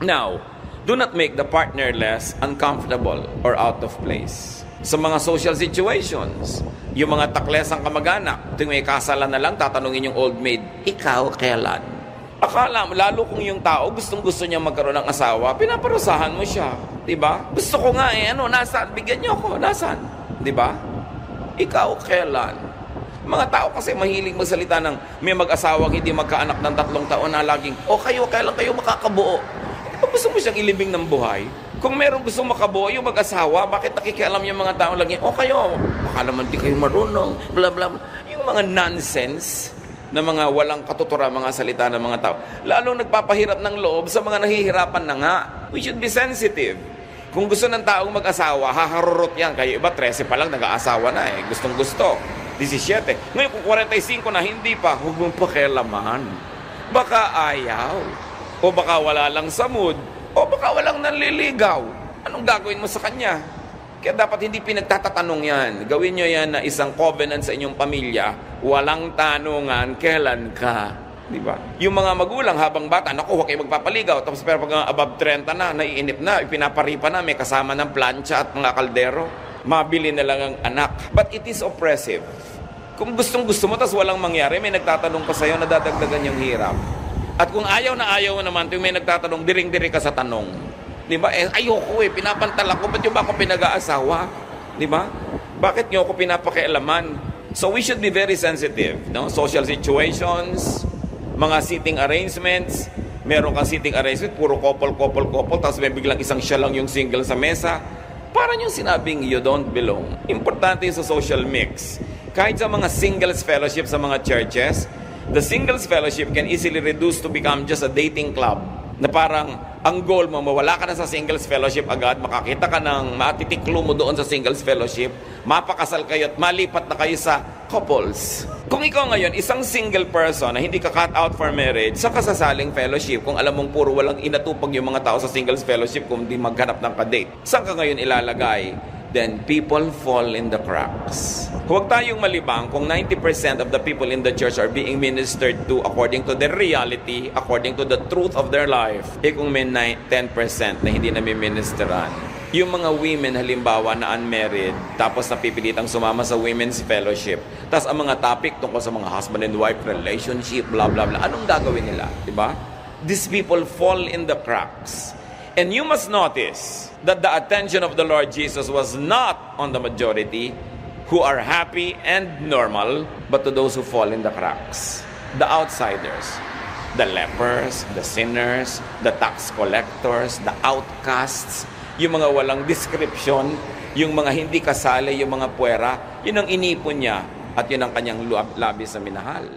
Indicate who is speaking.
Speaker 1: Now, do not make the partner less uncomfortable or out of place. Sa mga social situations, yung mga taklesang kamag-anak, tuwing may kasalan na lang, tatanungin yung old maid, ikaw kailan? Akala mo, lalo kung yung tao gustong-gusto niya magkaroon ng asawa, pinaparusahan mo siya. Diba? Gusto ko nga nasaan? Bigyan niyo ako, nasaan? Diba? Ikaw kailan? Mga tao kasi mahilig magsalita ng may mag-asawang hindi magkaanak ng 3 taon na laging, kayo, kailan kayo makakabuo? Gusto mo siyang ilibing ng buhay? Kung meron gusto makabuo yung mag-asawa, bakit nakikialam yung mga tao lagi, kayo, baka naman di kayo marunong, bla bla bla. Yung mga nonsense na mga walang katutura, mga salita ng mga tao. Lalong nagpapahirap ng loob sa mga nahihirapan na nga. We should be sensitive. Kung gusto ng taong mag-asawa, haharurot yan. Kayo iba, 13 pa lang, nag-aasawa na Gustong gusto. 17. Ngayon kung 45 na, hindi pa, huwag mong pakialaman. Baka ayaw. O baka wala lang sa mood, o baka walang nanliligaw. Anong gagawin mo sa kanya? Kaya dapat hindi pinagtatatanong yan. Gawin nyo yan na isang covenant sa inyong pamilya. Walang tanungan, kailan ka? Diba? Yung mga magulang habang bata, naku, huwag kayo magpapaligaw. Tapos pero pag above 30 na, naiinip na, ipinaparipa na, may kasama ng plancha at mga kaldero. Mabili na lang ang anak. But it is oppressive. Kung gustong-gusto mo, tapos walang mangyari, may nagtatanong pa sa'yo, nadadagdagan yung hirap. At kung ayaw na ayaw mo naman, may nagtatanong, diring-diri ka sa tanong. Di ba? Ayoko pinapantal ako, ba't yung ba ako pinag-aasawa? Di ba? Bakit nyo ako pinapakialaman? So we should be very sensitive. No? Social situations, mga seating arrangements, meron kang seating arrangement, puro couple, tapos may biglang isang siya lang yung single sa mesa. Parang yung sinabing, you don't belong. Importante sa social mix. Kahit sa mga singles fellowship sa mga churches, the singles fellowship can easily reduce to become just a dating club. Na parang ang goal mo, mawala ka na sa singles fellowship agad, makakita ka ng matitiklo mo doon sa singles fellowship, mapakasal kayo at malipat na kayo sa couples. Kung ikaw ngayon, isang single person na hindi ka cut out for marriage, sa kasasaling fellowship, kung alam mong puro walang inatupag yung mga tao sa singles fellowship kung di maghanap ng kadate, saan ka ngayon ilalagay? Then people fall in the cracks. Huwag tayong malibang kung 90% of the people in the church are being ministered to according to their reality, according to the truth of their life. Kung may 10% na hindi nami-ministeran. Yung mga women halimbawa na unmarried, tapos napipilitang sumama sa women's fellowship. Tapos ang mga topic tungkol sa mga husband and wife relationship, blah blah blah. Anong gagawin nila? Diba? These people fall in the cracks. And you must notice that the attention of the Lord Jesus was not on the majority who are happy and normal, but to those who fall in the cracks. The outsiders, the lepers, the sinners, the tax collectors, the outcasts, yung mga walang description, yung mga hindi kasali, yung mga puwera, yun ang inipon niya at yun ang kanyang labis na minahal.